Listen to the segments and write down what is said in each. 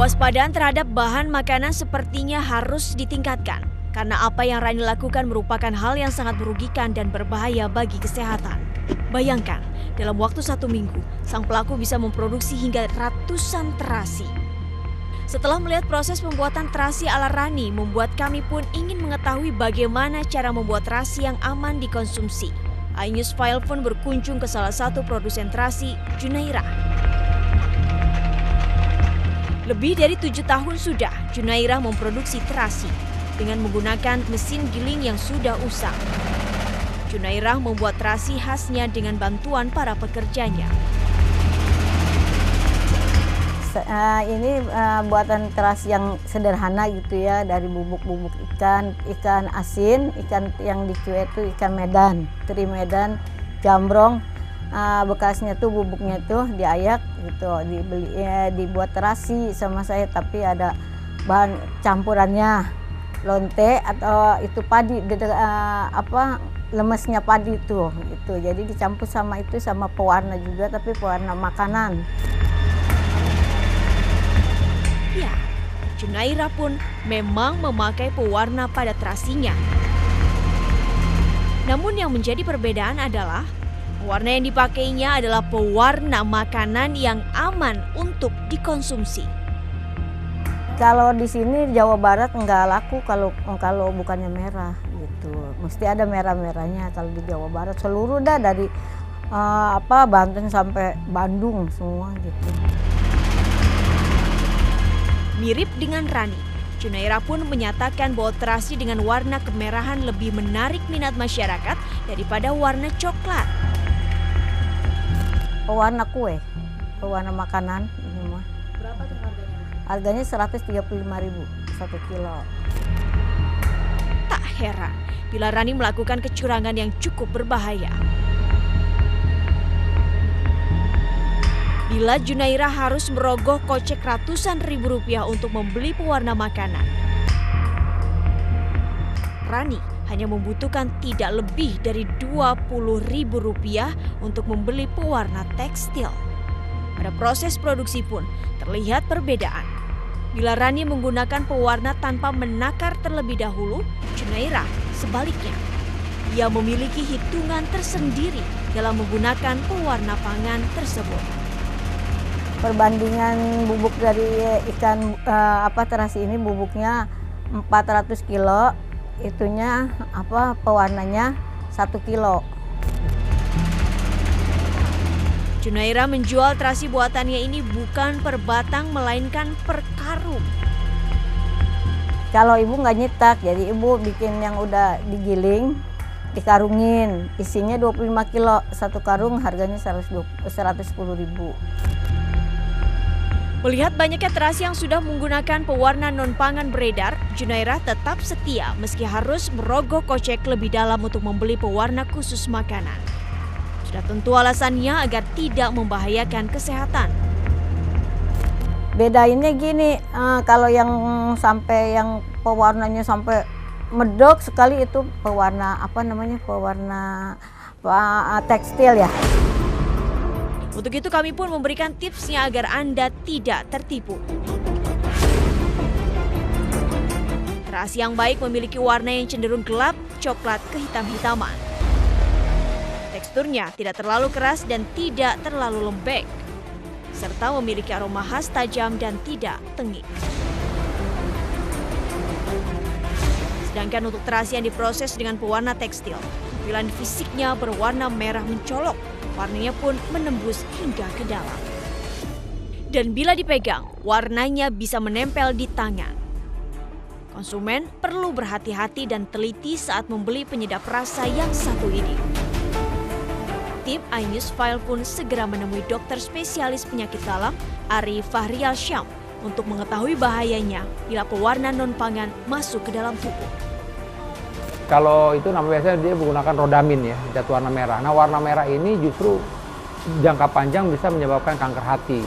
Kewaspadaan terhadap bahan makanan sepertinya harus ditingkatkan karena apa yang Rani lakukan merupakan hal yang sangat merugikan dan berbahaya bagi kesehatan. Bayangkan, dalam waktu 1 minggu, sang pelaku bisa memproduksi hingga ratusan terasi. Setelah melihat proses pembuatan terasi ala Rani, membuat kami pun ingin mengetahui bagaimana cara membuat terasi yang aman dikonsumsi. iNews File pun berkunjung ke salah satu produsen terasi, Junairah. Lebih dari 7 tahun sudah Junairah memproduksi terasi dengan menggunakan mesin giling yang sudah usang. Junairah membuat terasi khasnya dengan bantuan para pekerjanya. Ini buatan terasi yang sederhana gitu ya, dari bubuk-bubuk ikan asin, ikan yang dicuek itu ikan Medan, teri Medan, jambrong. Bekasnya tuh bubuknya tuh diayak gitu, dibuat terasi sama saya, tapi ada bahan campurannya lonte atau itu padi, lemesnya padi tuh gitu. Jadi dicampur sama itu sama pewarna juga, tapi pewarna makanan. Ya, Junairah pun memang memakai pewarna pada terasinya. Namun yang menjadi perbedaan adalah pewarna yang dipakainya adalah pewarna makanan yang aman untuk dikonsumsi. Kalau di sini Jawa Barat nggak laku kalau bukannya merah gitu. Mesti ada merah-merahnya kalau di Jawa Barat. Seluruh dah dari Banten sampai Bandung semua gitu. Mirip dengan Rani, Junairah pun menyatakan bahwa terasi dengan warna kemerahan lebih menarik minat masyarakat daripada warna coklat. Pewarna kue, pewarna makanan ini mah. Berapa tuh harganya? Harganya 135.000 1 kilo. Tak heran bila Rani melakukan kecurangan yang cukup berbahaya. Bila Junairah harus merogoh kocek ratusan ribu rupiah untuk membeli pewarna makanan, Rani hanya membutuhkan tidak lebih dari 20.000 rupiah untuk membeli pewarna tekstil. Pada proses produksi pun terlihat perbedaan. Bila Rani menggunakan pewarna tanpa menakar terlebih dahulu, Junairah sebaliknya. Ia memiliki hitungan tersendiri dalam menggunakan pewarna pangan tersebut. Perbandingan bubuk dari ikan terasi ini bubuknya 400 kilo, itunya pewarnanya 1 kilo. Junairah menjual terasi buatannya ini bukan per batang melainkan per karung. Kalau ibu nggak nyetak, jadi ibu bikin yang udah digiling, dikarungin, isinya 25 kilo, 1 karung harganya 110.000. Melihat banyaknya terasi yang sudah menggunakan pewarna non-pangan beredar, Junairah tetap setia meski harus merogoh kocek lebih dalam untuk membeli pewarna khusus makanan. Sudah tentu alasannya agar tidak membahayakan kesehatan. Bedainnya gini, kalau yang pewarnanya sampai medok sekali itu pewarna pewarna tekstil ya. Untuk itu kami pun memberikan tipsnya agar Anda tidak tertipu. Terasi yang baik memiliki warna yang cenderung gelap, coklat kehitam-hitaman. Teksturnya tidak terlalu keras dan tidak terlalu lembek, serta memiliki aroma khas tajam dan tidak tengik. Sedangkan untuk terasi yang diproses dengan pewarna tekstil, tampilan fisiknya berwarna merah mencolok. Warnanya pun menembus hingga ke dalam. Dan bila dipegang, warnanya bisa menempel di tangan. Konsumen perlu berhati-hati dan teliti saat membeli penyedap rasa yang satu ini. Tim iNews File pun segera menemui dokter spesialis penyakit dalam, Ari Fahrial Syam, untuk mengetahui bahayanya bila pewarna non-pangan masuk ke dalam tubuh. Kalau itu biasanya dia menggunakan rodamin ya, zat warna merah. Nah, warna merah ini justru jangka panjang bisa menyebabkan kanker hati.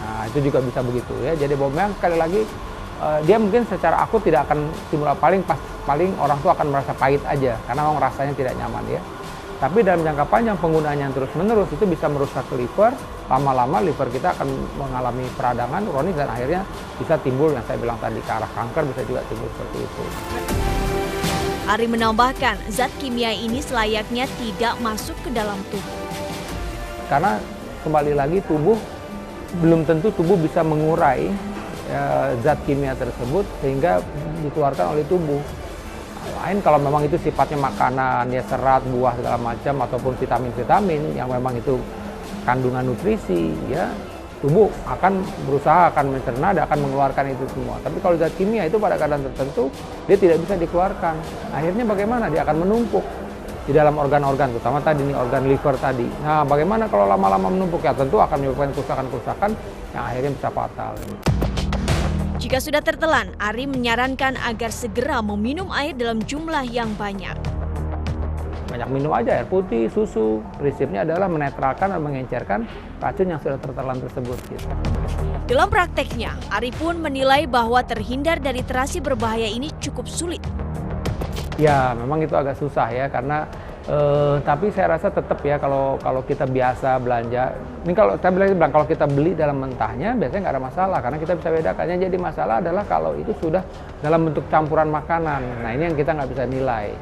Nah, itu juga bisa begitu ya. Jadi memang sekali lagi dia mungkin secara akut tidak akan timbul, paling orang tuh akan merasa pahit aja karena memang rasanya tidak nyaman ya. Tapi dalam jangka panjang penggunaannya terus-menerus itu bisa merusak liver, lama-lama liver kita akan mengalami peradangan kronis dan akhirnya bisa timbul yang saya bilang tadi ke arah kanker, bisa juga timbul seperti itu. Ari menambahkan, zat kimia ini selayaknya tidak masuk ke dalam tubuh. Karena kembali lagi tubuh, belum tentu tubuh bisa mengurai zat kimia tersebut sehingga dikeluarkan oleh tubuh. Lain kalau memang itu sifatnya makanan, ya serat, buah segala macam ataupun vitamin-vitamin yang memang itu kandungan nutrisi, ya tubuh akan berusaha akan mencerna dan akan mengeluarkan itu semua. Tapi kalau zat kimia itu pada keadaan tertentu dia tidak bisa dikeluarkan. Akhirnya bagaimana? Dia akan menumpuk di dalam organ-organ, terutama tadi nih organ liver tadi. Nah, bagaimana kalau lama-lama menumpuk? Ya tentu akan menyebabkan kerusakan-kerusakan yang akhirnya bisa fatal. Jika sudah tertelan, Ari menyarankan agar segera meminum air dalam jumlah yang banyak. Banyak minum aja air putih, susu. Prinsipnya adalah menetralkan dan mengencerkan racun yang sudah tertelan tersebut. Gitu. Dalam prakteknya, Ari pun menilai bahwa terhindar dari terasi berbahaya ini cukup sulit. Ya, memang itu agak susah ya, karena tapi saya rasa tetap ya kalau kita biasa belanja, ini kalau saya bilang kalau kita beli dalam mentahnya biasanya nggak ada masalah karena kita bisa bedakan. Yang jadi masalah adalah kalau itu sudah dalam bentuk campuran makanan. Nah ini yang kita nggak bisa nilai.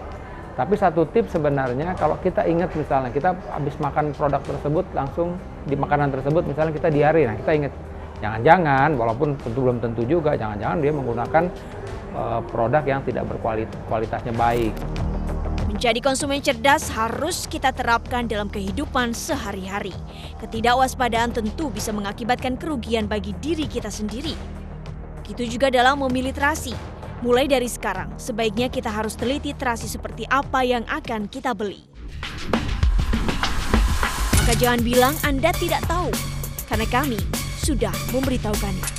Tapi satu tips sebenarnya kalau kita ingat misalnya kita habis makan produk tersebut langsung di makanan tersebut misalnya kita diare, nah kita ingat jangan-jangan walaupun tentu belum tentu juga jangan-jangan dia menggunakan produk yang tidak berkualitasnya baik. Menjadi konsumen cerdas harus kita terapkan dalam kehidupan sehari-hari. Ketidakwaspadaan tentu bisa mengakibatkan kerugian bagi diri kita sendiri. Begitu juga dalam memilih terasi. Mulai dari sekarang, sebaiknya kita harus teliti terasi seperti apa yang akan kita beli. Maka jangan bilang Anda tidak tahu, karena kami sudah memberitahukannya.